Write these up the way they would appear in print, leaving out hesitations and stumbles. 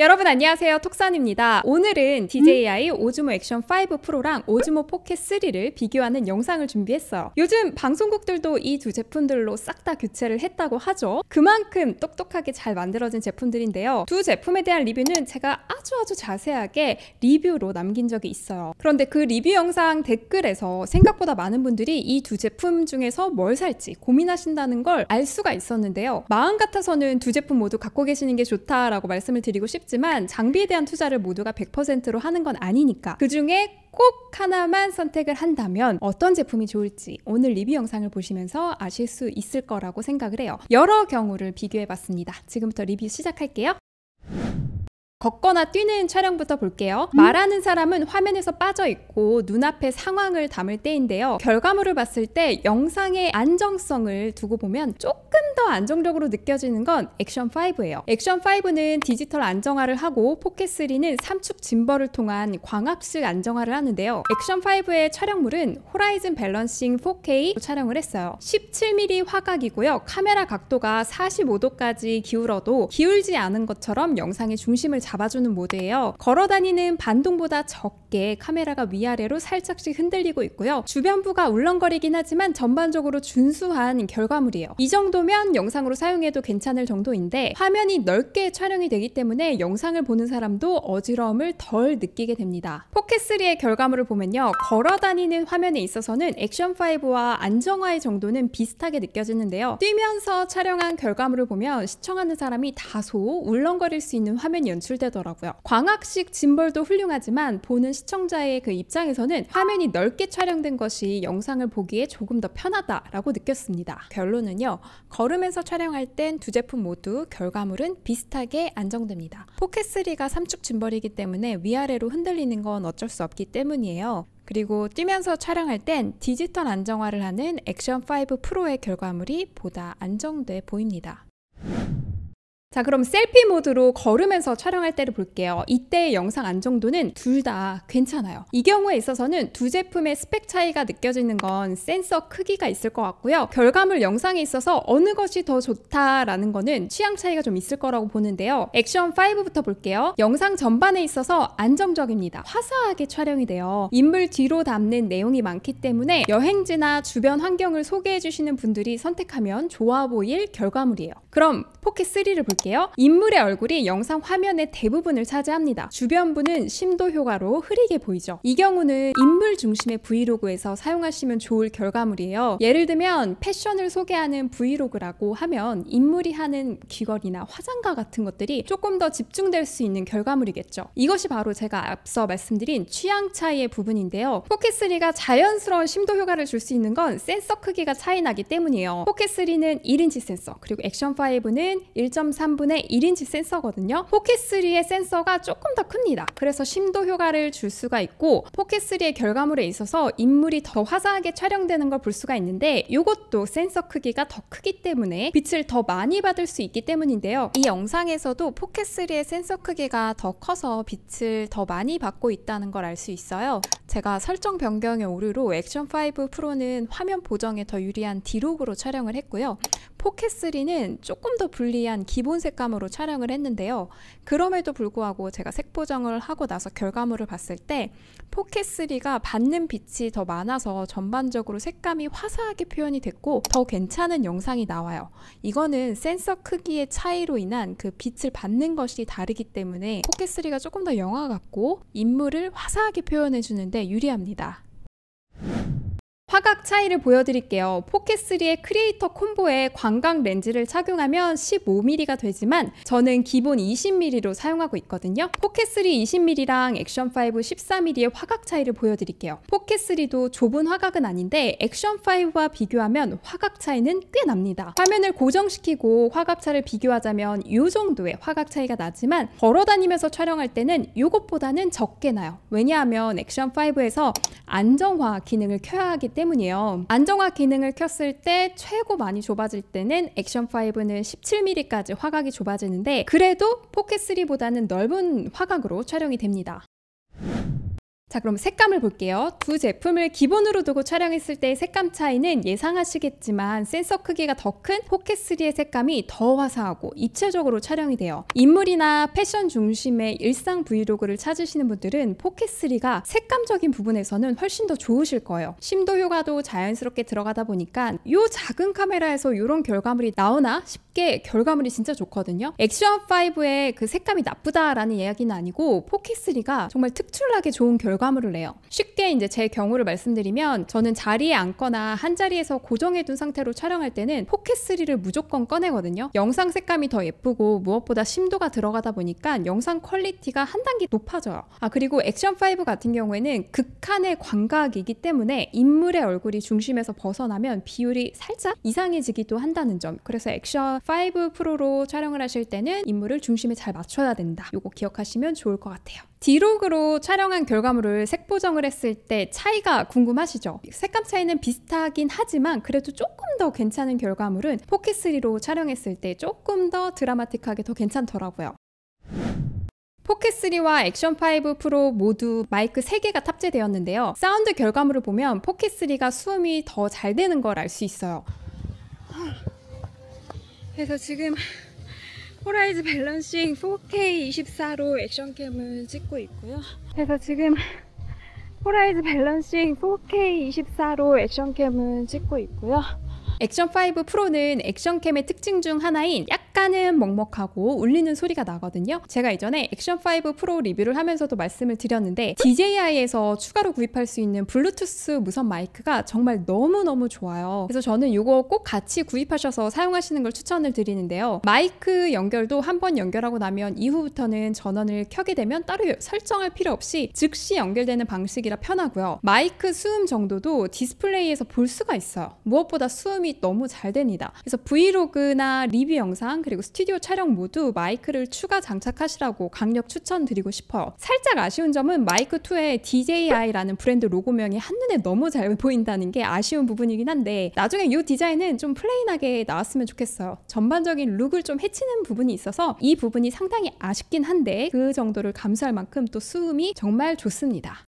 여러분 안녕하세요, 톡산입니다. 오늘은 DJI 오즈모 액션 5 프로랑 오즈모 포켓 3를 비교하는 영상을 준비했어요. 요즘 방송국들도 이 두 제품들로 싹 다 교체를 했다고 하죠. 그만큼 똑똑하게 잘 만들어진 제품들인데요. 두 제품에 대한 리뷰는 제가 아주 자세하게 리뷰로 남긴 적이 있어요. 그런데 그 리뷰 영상 댓글에서 생각보다 많은 분들이 이 두 제품 중에서 뭘 살지 고민하신다는 걸 알 수가 있었는데요. 마음 같아서는 두 제품 모두 갖고 계시는 게 좋다라고 말씀을 드리고 싶지만 장비에 대한 투자를 모두가 100%로 하는 건 아니니까 그 중에 꼭 하나만 선택을 한다면 어떤 제품이 좋을지 오늘 리뷰 영상을 보시면서 아실 수 있을 거라고 생각을 해요. 여러 경우를 비교해 봤습니다. 지금부터 리뷰 시작할게요. 걷거나 뛰는 촬영부터 볼게요. 말하는 사람은 화면에서 빠져있고 눈앞에 상황을 담을 때인데요. 결과물을 봤을 때 영상의 안정성을 두고 보면 조금 더 안정적으로 느껴지는 건 액션5예요. 액션5는 디지털 안정화를 하고 포켓3는 삼축 짐벌을 통한 광학식 안정화를 하는데요. 액션5의 촬영물은 호라이즌 밸런싱 4K 촬영을 했어요. 17mm 화각이고요. 카메라 각도가 45도까지 기울어도 기울지 않은 것처럼 영상의 중심을 잡아주는 모드예요. 걸어다니는 반동보다 적게 카메라가 위아래로 살짝씩 흔들리고 있고요. 주변부가 울렁거리긴 하지만 전반적으로 준수한 결과물이에요. 이 정도면 영상으로 사용해도 괜찮을 정도인데 화면이 넓게 촬영이 되기 때문에 영상을 보는 사람도 어지러움을 덜 느끼게 됩니다. 포켓3의 결과물을 보면요. 걸어다니는 화면에 있어서는 액션5와 안정화의 정도는 비슷하게 느껴지는데요. 뛰면서 촬영한 결과물을 보면 시청하는 사람이 다소 울렁거릴 수 있는 화면이 연출되더라고요. 광학식 짐벌도 훌륭하지만 보는 시청자의 그 입장에서는 화면이 넓게 촬영된 것이 영상을 보기에 조금 더 편하다라고 느꼈습니다. 결론은요. 걸으면서 촬영할 땐 두 제품 모두 결과물은 비슷하게 안정됩니다. 포켓3가 삼축 짐벌이기 때문에 위아래로 흔들리는 건 어쩔 수 없기 때문이에요. 그리고 뛰면서 촬영할 땐 디지털 안정화를 하는 액션5 프로의 결과물이 보다 안정돼 보입니다. 자, 그럼 셀피 모드로 걸으면서 촬영할 때를 볼게요. 이때의 영상 안정도는 둘 다 괜찮아요. 이 경우에 있어서는 두 제품의 스펙 차이가 느껴지는 건 센서 크기가 있을 것 같고요. 결과물 영상에 있어서 어느 것이 더 좋다라는 거는 취향 차이가 좀 있을 거라고 보는데요. 액션5부터 볼게요. 영상 전반에 있어서 안정적입니다. 화사하게 촬영이 돼요. 인물 뒤로 담는 내용이 많기 때문에 여행지나 주변 환경을 소개해 주시는 분들이 선택하면 좋아 보일 결과물이에요. 그럼 포켓3를 볼게요. 인물의 얼굴이 영상 화면의 대부분을 차지합니다. 주변부는 심도 효과로 흐리게 보이죠. 이 경우는 인물 중심의 브이로그에서 사용하시면 좋을 결과물이에요. 예를 들면 패션을 소개하는 브이로그라고 하면 인물이 하는 귀걸이나 화장과 같은 것들이 조금 더 집중될 수 있는 결과물이겠죠. 이것이 바로 제가 앞서 말씀드린 취향 차이의 부분인데요. 포켓3가 자연스러운 심도 효과를 줄 수 있는 건 센서 크기가 차이 나기 때문이에요. 포켓3는 1인치 센서, 그리고 액션5는 1.3분의 1인치 센서거든요. 포켓3의 센서가 조금 더 큽니다. 그래서 심도 효과를 줄 수가 있고 포켓3의 결과물에 있어서 인물이 더 화사하게 촬영되는 걸 볼 수가 있는데 이것도 센서 크기가 더 크기 때문에 빛을 더 많이 받을 수 있기 때문인데요. 이 영상에서도 포켓3의 센서 크기가 더 커서 빛을 더 많이 받고 있다는 걸 알 수 있어요. 제가 설정 변경의 오류로 액션5 프로는 화면 보정에 더 유리한 D록으로 촬영을 했고요. 포켓3는 조금 더 불리한 기본 색감으로 촬영을 했는데요. 그럼에도 불구하고 제가 색 보정을 하고 나서 결과물을 봤을 때 포켓3가 받는 빛이 더 많아서 전반적으로 색감이 화사하게 표현이 됐고 더 괜찮은 영상이 나와요. 이거는 센서 크기의 차이로 인한 그 빛을 받는 것이 다르기 때문에 포켓3가 조금 더 영화 같고 인물을 화사하게 표현해 주는데 유리합니다. 화각 차이를 보여드릴게요. 포켓3의 크리에이터 콤보에 광각 렌즈를 착용하면 15mm가 되지만 저는 기본 20mm로 사용하고 있거든요. 포켓3 20mm랑 액션5 14mm의 화각 차이를 보여드릴게요. 포켓3도 좁은 화각은 아닌데 액션5와 비교하면 화각 차이는 꽤 납니다. 화면을 고정시키고 화각차를 비교하자면 이 정도의 화각 차이가 나지만 걸어다니면서 촬영할 때는 이것보다는 적게 나요. 왜냐하면 액션5에서 안정화 기능을 켜야 하기 때문이에요. 안정화 기능을 켰을 때 최고 많이 좁아질 때는 액션5는 17mm까지 화각이 좁아지는데 그래도 포켓3보다는 넓은 화각으로 촬영이 됩니다. 자, 그럼 색감을 볼게요. 두 제품을 기본으로 두고 촬영했을 때의 색감 차이는 예상하시겠지만 센서 크기가 더 큰 포켓3의 색감이 더 화사하고 입체적으로 촬영이 돼요. 인물이나 패션 중심의 일상 브이로그를 찾으시는 분들은 포켓3가 색감적인 부분에서는 훨씬 더 좋으실 거예요. 심도 효과도 자연스럽게 들어가다 보니까 이 작은 카메라에서 이런 결과물이 나오나 싶게 결과물이 진짜 좋거든요. 액션5의 그 색감이 나쁘다라는 이야기는 아니고 포켓3가 정말 특출나게 좋은 결과물을 내요. 쉽게 이제 제 경우를 말씀드리면 저는 자리에 앉거나 한 자리에서 고정해둔 상태로 촬영할 때는 포켓3를 무조건 꺼내거든요. 영상 색감이 더 예쁘고 무엇보다 심도가 들어가다 보니까 영상 퀄리티가 한 단계 높아져요. 그리고 액션5 같은 경우에는 극한의 광각이기 때문에 인물의 얼굴이 중심에서 벗어나면 비율이 살짝 이상해지기도 한다는 점. 그래서 액션5 프로로 촬영을 하실 때는 인물을 중심에 잘 맞춰야 된다. 요거 기억하시면 좋을 것 같아요. 디로그로 촬영한 결과물을 색 보정을 했을 때 차이가 궁금하시죠? 색감 차이는 비슷하긴 하지만 그래도 조금 더 괜찮은 결과물은 포켓3로 촬영했을 때 조금 더 드라마틱하게 더 괜찮더라고요. 포켓3와 액션5 프로 모두 마이크 3개가 탑재되었는데요. 사운드 결과물을 보면 포켓3가 수음이 더 잘 되는 걸 알 수 있어요. 그래서 지금 호라이즈 밸런싱 4K24로 액션캠을 찍고 있고요. 그래서 지금 호라이즈 밸런싱 4K24로 액션캠을 찍고 있고요. 액션5 프로는 액션캠의 특징 중 하나인 약간은 먹먹하고 울리는 소리가 나거든요. 제가 이전에 액션5 프로 리뷰를 하면서도 말씀을 드렸는데 DJI에서 추가로 구입할 수 있는 블루투스 무선 마이크가 정말 너무너무 좋아요. 그래서 저는 이거 꼭 같이 구입하셔서 사용하시는 걸 추천을 드리는데요. 마이크 연결도 한번 연결하고 나면 이후부터는 전원을 켜게 되면 따로 설정할 필요 없이 즉시 연결되는 방식이라 편하고요. 마이크 수음 정도도 디스플레이에서 볼 수가 있어요. 무엇보다 수음이 너무 잘 됩니다. 그래서 브이로그나 리뷰 영상 그리고 스튜디오 촬영 모두 마이크를 추가 장착하시라고 강력 추천드리고 싶어요. 살짝 아쉬운 점은 마이크2의 DJI라는 브랜드 로고명이 한눈에 너무 잘 보인다는 게 아쉬운 부분이긴 한데 나중에 이 디자인은 좀 플레인하게 나왔으면 좋겠어요. 전반적인 룩을 좀 해치는 부분이 있어서 이 부분이 상당히 아쉽긴 한데 그 정도를 감수할 만큼 또 수음이 정말 좋습니다.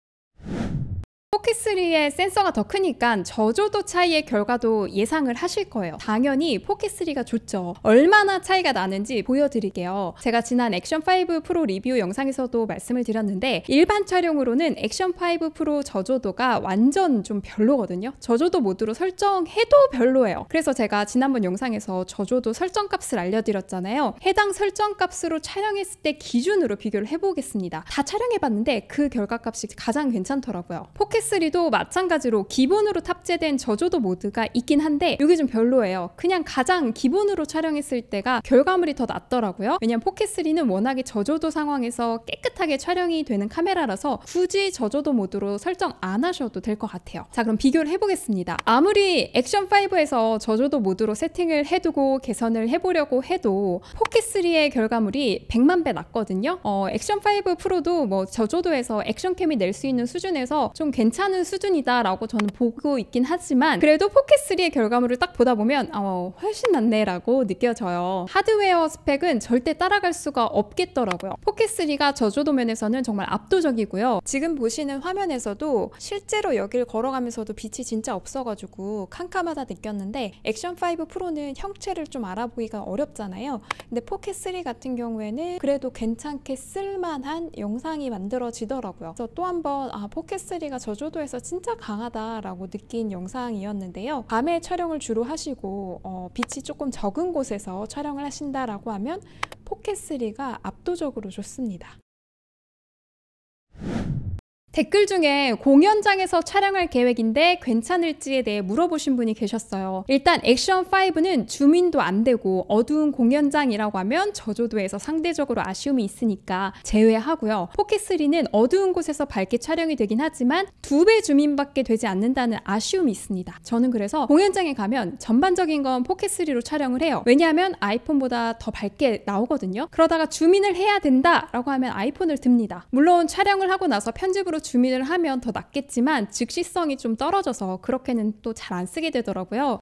포켓3의 센서가 더 크니까 저조도 차이의 결과도 예상을 하실 거예요. 당연히 포켓3가 좋죠. 얼마나 차이가 나는지 보여드릴게요. 제가 지난 액션5 프로 리뷰 영상에서도 말씀을 드렸는데 일반 촬영으로는 액션5 프로 저조도가 완전 좀 별로거든요. 저조도 모드로 설정해도 별로예요. 그래서 제가 지난번 영상에서 저조도 설정 값을 알려드렸잖아요. 해당 설정 값으로 촬영했을 때 기준으로 비교를 해보겠습니다. 다 촬영해봤는데 그 결과값이 가장 괜찮더라고요. 포켓3도 마찬가지로 기본으로 탑재된 저조도 모드가 있긴 한데 이게 좀 별로예요. 그냥 가장 기본으로 촬영했을 때가 결과물이 더 낫더라고요. 왜냐면 포켓3는 워낙에 저조도 상황에서 깨끗하게 촬영이 되는 카메라라서 굳이 저조도 모드로 설정 안 하셔도 될 것 같아요. 자, 그럼 비교를 해보겠습니다. 아무리 액션5에서 저조도 모드로 세팅을 해두고 개선을 해보려고 해도 포켓3의 결과물이 100만 배 낫거든요. 액션5 프로도 뭐 저조도에서 액션캠이 낼 수 있는 수준에서 좀 괜찮은 수준이다 라고 저는 보고 있긴 하지만 그래도 포켓3의 결과물을 딱 보다 보면 훨씬 낫네 라고 느껴져요. 하드웨어 스펙은 절대 따라갈 수가 없겠더라고요. 포켓3가 저조도 면에서는 정말 압도적이고요. 지금 보시는 화면에서도 실제로 여길 걸어가면서도 빛이 진짜 없어가지고 캄캄하다 느꼈는데 액션5 프로는 형체를 좀 알아보기가 어렵잖아요. 근데 포켓3 같은 경우에는 그래도 괜찮게 쓸만한 영상이 만들어지더라고요. 그래서 또 한번 포켓3가 저조도에서 진짜 강하다라고 느낀 영상이었는데요. 밤에 촬영을 주로 하시고 빛이 조금 적은 곳에서 촬영을 하신다라고 하면 포켓3가 압도적으로 좋습니다. 댓글 중에 공연장에서 촬영할 계획인데 괜찮을지에 대해 물어보신 분이 계셨어요. 일단 액션5는 줌인도 안 되고 어두운 공연장이라고 하면 저조도에서 상대적으로 아쉬움이 있으니까 제외하고요. 포켓3는 어두운 곳에서 밝게 촬영이 되긴 하지만 2배 줌인밖에 되지 않는다는 아쉬움이 있습니다. 저는 그래서 공연장에 가면 전반적인 건 포켓3로 촬영을 해요. 왜냐하면 아이폰보다 더 밝게 나오거든요. 그러다가 줌인을 해야 된다라고 하면 아이폰을 듭니다. 물론 촬영을 하고 나서 편집으로 줌인을 하면 더 낫겠지만 즉시성이 좀 떨어져서 그렇게는 또 잘 안 쓰게 되더라고요.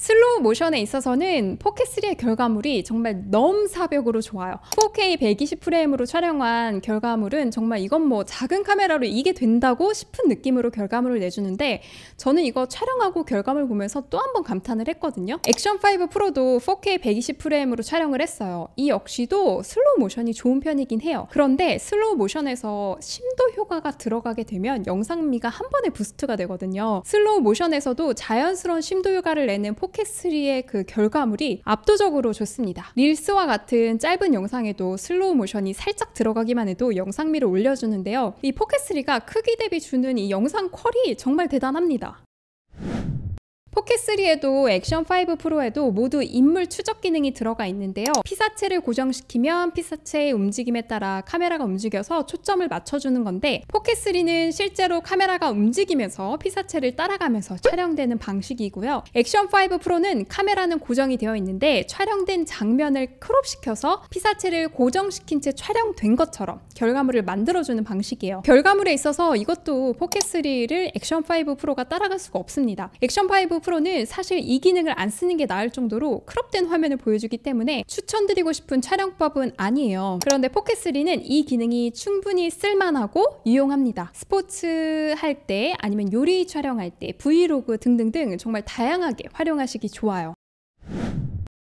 슬로우 모션에 있어서는 포켓3의 결과물이 정말 넘사벽으로 좋아요. 4K 120프레임으로 촬영한 결과물은 정말 이건 뭐 작은 카메라로 이게 된다고 싶은 느낌으로 결과물을 내주는데, 저는 이거 촬영하고 결과물 보면서 또 한 번 감탄을 했거든요. 액션5 프로도 4K 120프레임으로 촬영을 했어요. 이 역시도 슬로우 모션이 좋은 편이긴 해요. 그런데 슬로우 모션에서 심도 효과가 들어가게 되면 영상미가 한 번에 부스트가 되거든요. 슬로우 모션에서도 자연스러운 심도 효과를 내는 포켓3의 그 결과물이 압도적으로 좋습니다. 릴스와 같은 짧은 영상에도 슬로우 모션이 살짝 들어가기만 해도 영상미를 올려주는데요. 이 포켓3가 크기 대비 주는 이 영상 퀄이 정말 대단합니다. 포켓3에도 액션5 프로에도 모두 인물 추적 기능이 들어가 있는데요. 피사체를 고정시키면 피사체의 움직임에 따라 카메라가 움직여서 초점을 맞춰주는 건데, 포켓3는 실제로 카메라가 움직이면서 피사체를 따라가면서 촬영되는 방식이고요. 액션5 프로는 카메라는 고정이 되어 있는데 촬영된 장면을 크롭시켜서 피사체를 고정시킨 채 촬영된 것처럼 결과물을 만들어주는 방식이에요. 결과물에 있어서 이것도 포켓3를 액션5 프로가 따라갈 수가 없습니다. 액션5 프로는 사실 이 기능을 안 쓰는 게 나을 정도로 크롭된 화면을 보여주기 때문에 추천드리고 싶은 촬영법은 아니에요. 그런데 포켓3는 이 기능이 충분히 쓸만하고 유용합니다. 스포츠 할 때, 아니면 요리 촬영할 때, 브이로그 등등등 정말 다양하게 활용하시기 좋아요.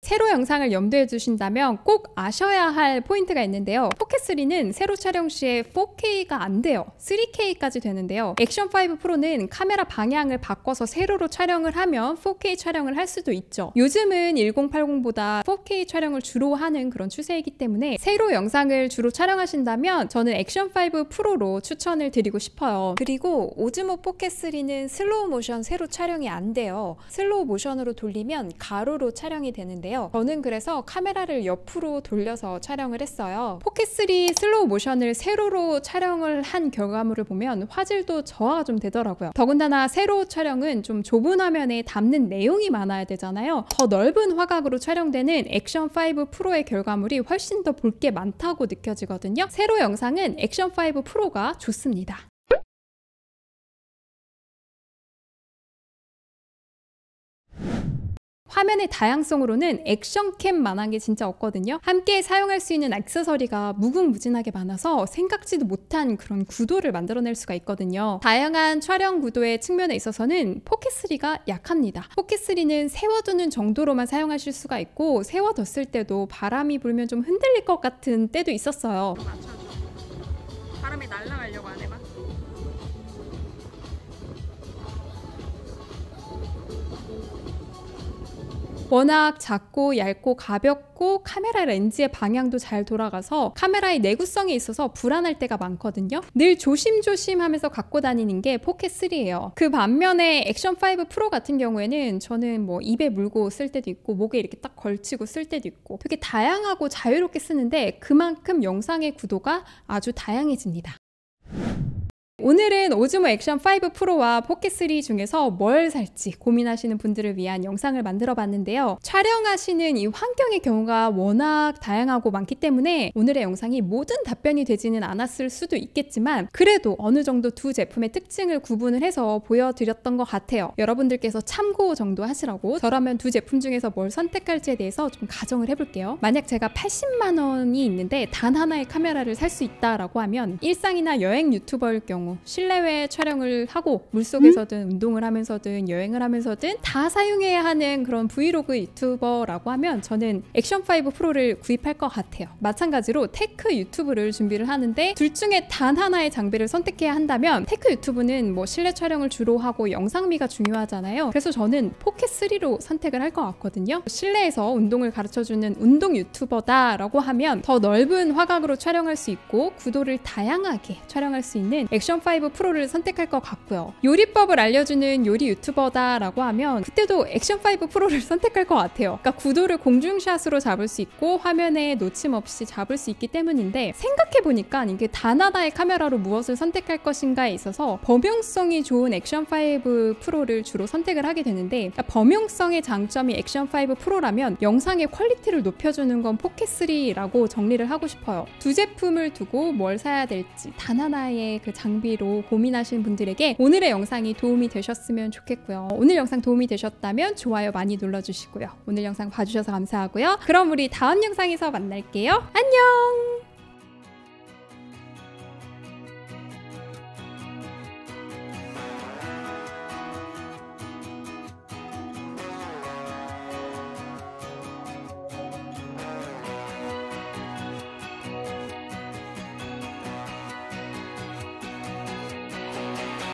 세로 영상을 염두에 두신다면 꼭 아셔야 할 포인트가 있는데요. 포켓3는 세로 촬영 시에 4K가 안 돼요. 3K까지 되는데요. 액션5 프로는 카메라 방향을 바꿔서 세로로 촬영을 하면 4K 촬영을 할 수도 있죠. 요즘은 1080보다 4K 촬영을 주로 하는 그런 추세이기 때문에 세로 영상을 주로 촬영하신다면 저는 액션5 프로로 추천을 드리고 싶어요. 그리고 오즈모 포켓3는 슬로우 모션 세로 촬영이 안 돼요. 슬로우 모션으로 돌리면 가로로 촬영이 되는데요. 저는 그래서 카메라를 옆으로 돌려서 촬영을 했어요. 포켓3 슬로우 모션을 세로로 촬영을 한 결과물을 보면 화질도 저하가 좀 되더라고요. 더군다나 세로 촬영은 좀 좁은 화면에 담는 내용이 많아야 되잖아요. 더 넓은 화각으로 촬영되는 액션5 프로의 결과물이 훨씬 더 볼 게 많다고 느껴지거든요. 세로 영상은 액션5 프로가 좋습니다. 화면의 다양성으로는 액션캠만한 게 진짜 없거든요. 함께 사용할 수 있는 액세서리가 무궁무진하게 많아서 생각지도 못한 그런 구도를 만들어낼 수가 있거든요. 다양한 촬영 구도의 측면에 있어서는 포켓3가 약합니다. 포켓3는 세워두는 정도로만 사용하실 수가 있고, 세워뒀을 때도 바람이 불면 좀 흔들릴 것 같은 때도 있었어요. 바람에 날아가려고 안 해봐. 워낙 작고 얇고 가볍고 카메라 렌즈의 방향도 잘 돌아가서 카메라의 내구성에 있어서 불안할 때가 많거든요. 늘 조심조심 하면서 갖고 다니는 게 포켓3예요. 그 반면에 액션5 프로 같은 경우에는 저는 뭐 입에 물고 쓸 때도 있고 목에 이렇게 딱 걸치고 쓸 때도 있고 되게 다양하고 자유롭게 쓰는데 그만큼 영상의 구도가 아주 다양해집니다. 오늘은 오즈모 액션5 프로와 포켓3 중에서 뭘 살지 고민하시는 분들을 위한 영상을 만들어 봤는데요. 촬영하시는 이 환경의 경우가 워낙 다양하고 많기 때문에 오늘의 영상이 모든 답변이 되지는 않았을 수도 있겠지만 그래도 어느 정도 두 제품의 특징을 구분을 해서 보여드렸던 것 같아요. 여러분들께서 참고 정도 하시라고. 저라면 두 제품 중에서 뭘 선택할지에 대해서 좀 가정을 해볼게요. 만약 제가 80만 원이 있는데 단 하나의 카메라를 살 수 있다라고 하면 일상이나 여행 유튜버일 경우 실내외 촬영을 하고 물속에서든 운동을 하면서든 여행을 하면서든 다 사용해야 하는 그런 브이로그 유튜버라고 하면 저는 액션5 프로를 구입할 것 같아요. 마찬가지로 테크 유튜브를 준비를 하는데 둘 중에 단 하나의 장비를 선택해야 한다면 테크 유튜브는 뭐 실내 촬영을 주로 하고 영상미가 중요하잖아요. 그래서 저는 포켓3로 선택을 할 것 같거든요. 실내에서 운동을 가르쳐주는 운동 유튜버다라고 하면 더 넓은 화각으로 촬영할 수 있고 구도를 다양하게 촬영할 수 있는 액션5 프로를 선택할 것 같고요. 요리법을 알려주는 요리 유튜버다라고 하면 그때도 액션5 프로를 선택할 것 같아요. 그러니까 구도를 공중샷으로 잡을 수 있고 화면에 놓침 없이 잡을 수 있기 때문인데 생각해보니까 이게 단 하나의 카메라로 무엇을 선택할 것인가에 있어서 범용성이 좋은 액션5 프로를 주로 선택을 하게 되는데 그러니까 범용성의 장점이 액션5 프로라면 영상의 퀄리티를 높여주는 건 포켓3라고 정리를 하고 싶어요. 두 제품을 두고 뭘 사야 될지 단 하나의 그 장비 구비로 고민하시는 분들에게 오늘의 영상이 도움이 되셨으면 좋겠고요. 오늘 영상 도움이 되셨다면 좋아요 많이 눌러주시고요. 오늘 영상 봐주셔서 감사하고요. 그럼 우리 다음 영상에서 만날게요. 안녕!